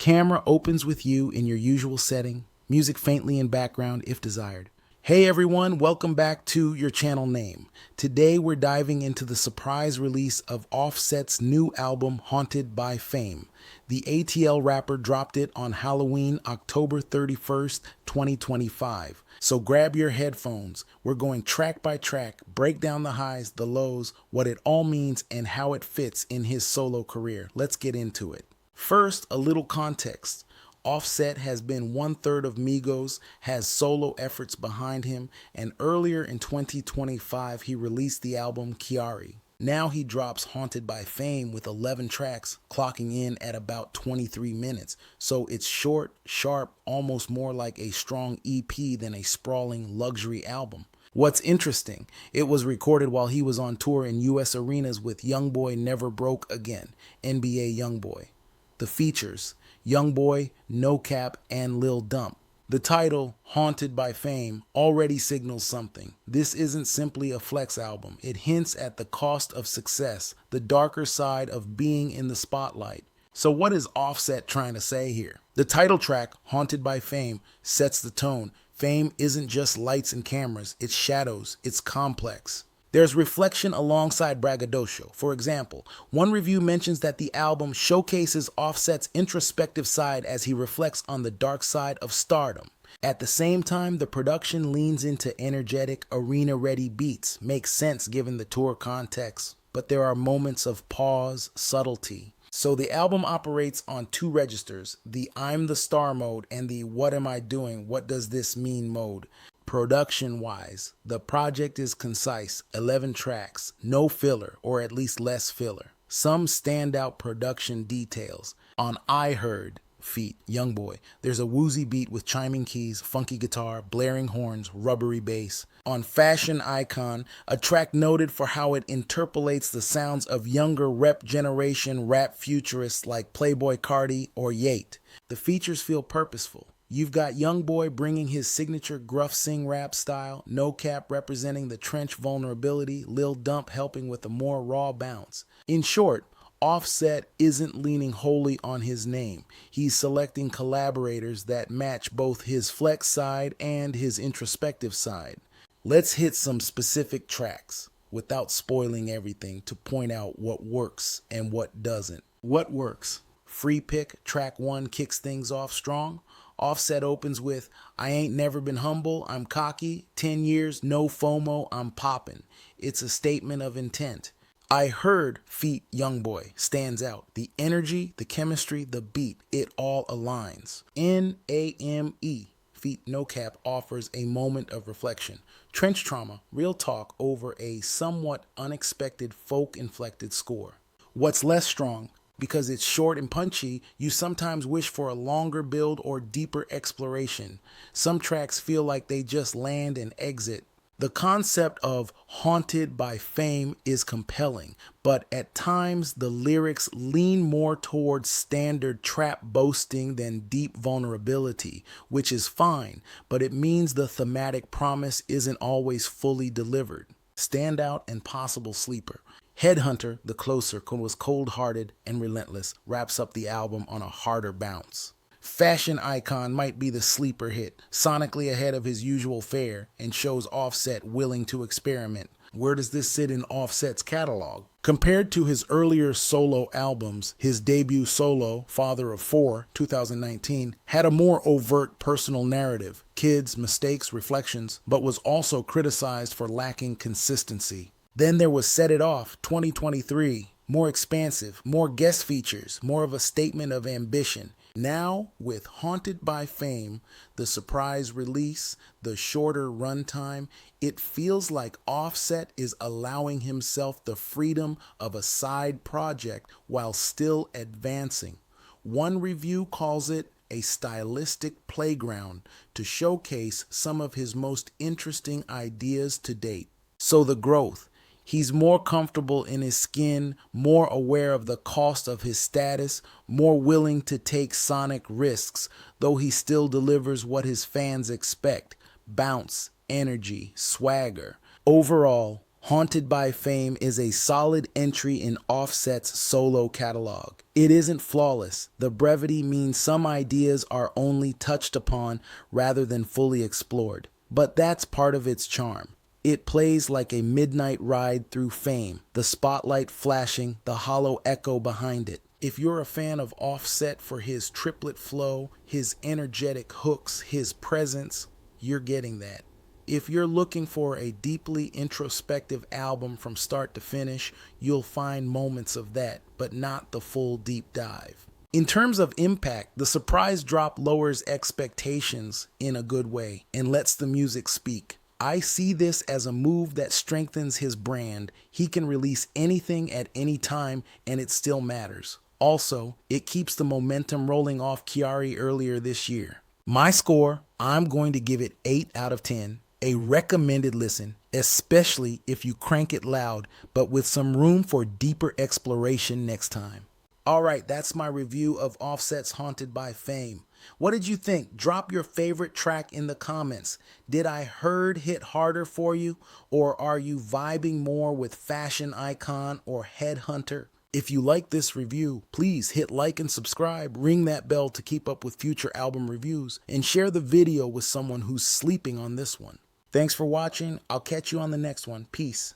Camera opens with you in your usual setting, music faintly in background if desired. Hey everyone, welcome back to your channel name. Today we're diving into the surprise release of Offset's new album, Haunted by Fame. The ATL rapper dropped it on Halloween, October 31st, 2025. So grab your headphones. We're going track by track, break down the highs, the lows, what it all means, and how it fits in his solo career. Let's get into it. First, a little context. Offset has been 1/3 of Migos, has solo efforts behind him, and earlier in 2025 he released the album Chiari. Now he drops Haunted by Fame with 11 tracks, clocking in at about 23 minutes. So it's short, sharp, almost more like a strong EP than a sprawling luxury album. What's interesting, it was recorded while he was on tour in US arenas with YoungBoy Never Broke Again, NBA YoungBoy. The features, YoungBoy, NoCap, and Lil Dump. The title, Haunted by Fame, already signals something. This isn't simply a flex album. It hints at the cost of success, the darker side of being in the spotlight. So what is Offset trying to say here? The title track, Haunted by Fame, sets the tone. Fame isn't just lights and cameras, it's shadows, it's complex. There's reflection alongside braggadocio. For example, one review mentions that the album showcases Offset's introspective side as he reflects on the dark side of stardom. At the same time, the production leans into energetic, arena-ready beats. Makes sense given the tour context, but there are moments of pause, subtlety. So the album operates on two registers, the I'm the star mode and the what am I doing, what does this mean mode. Production-wise, the project is concise, 11 tracks, no filler, or at least less filler. Some standout production details. On I Heard, feat. YoungBoy, there's a woozy beat with chiming keys, funky guitar, blaring horns, rubbery bass. On Fashion Icon, a track noted for how it interpolates the sounds of younger rep generation rap futurists like Playboi Carti or Yate. The features feel purposeful. You've got YoungBoy bringing his signature gruff sing rap style, NoCap representing the trench vulnerability, Lil Dump helping with a more raw bounce. In short, Offset isn't leaning wholly on his name. He's selecting collaborators that match both his flex side and his introspective side. Let's hit some specific tracks without spoiling everything to point out what works and what doesn't. What works? Free Pick, track 1 kicks things off strong. Offset opens with, I ain't never been humble, I'm cocky, 10 years, no FOMO, I'm poppin'. It's a statement of intent. I Heard, feat. YoungBoy, stands out. The energy, the chemistry, the beat, it all aligns. NAME, feat. NoCap, offers a moment of reflection. Trench trauma, real talk over a somewhat unexpected folk-inflected score. What's less strong? Because it's short and punchy, you sometimes wish for a longer build or deeper exploration. Some tracks feel like they just land and exit. The concept of Haunted by Fame is compelling, but at times the lyrics lean more towards standard trap boasting than deep vulnerability, which is fine, but it means the thematic promise isn't always fully delivered. Standout and possible sleeper. Headhunter, the closer, was cold-hearted and relentless, wraps up the album on a harder bounce. Fashion Icon might be the sleeper hit, sonically ahead of his usual fare, and shows Offset willing to experiment. Where does this sit in Offset's catalog? Compared to his earlier solo albums, his debut solo, Father of Four, 2019, had a more overt personal narrative, kids, mistakes, reflections, but was also criticized for lacking consistency. Then there was Set It Off, 2023, more expansive, more guest features, more of a statement of ambition. Now, with Haunted by Fame, the surprise release, the shorter runtime, it feels like Offset is allowing himself the freedom of a side project while still advancing. One review calls it a stylistic playground to showcase some of his most interesting ideas to date. So the growth. He's more comfortable in his skin, more aware of the cost of his status, more willing to take sonic risks, though he still delivers what his fans expect: bounce, energy, swagger. Overall, Haunted by Fame is a solid entry in Offset's solo catalog. It isn't flawless. The brevity means some ideas are only touched upon rather than fully explored. But that's part of its charm. It plays like a midnight ride through fame, the spotlight flashing, the hollow echo behind it. If you're a fan of Offset for his triplet flow, his energetic hooks, his presence, you're getting that. If you're looking for a deeply introspective album from start to finish, you'll find moments of that, but not the full deep dive. In terms of impact, the surprise drop lowers expectations in a good way and lets the music speak. I see this as a move that strengthens his brand. He can release anything at any time and it still matters. Also, it keeps the momentum rolling off Kiari earlier this year. My score, I'm going to give it 8 out of 10. A recommended listen, especially if you crank it loud, but with some room for deeper exploration next time. Alright, that's my review of Offset's Haunted by Fame. What did you think? Drop your favorite track in the comments. Did I Heard hit harder for you? Or are you vibing more with Fashion Icon or Headhunter? If you like this review, please hit like and subscribe, ring that bell to keep up with future album reviews, and share the video with someone who's sleeping on this one. Thanks for watching. I'll catch you on the next one. Peace.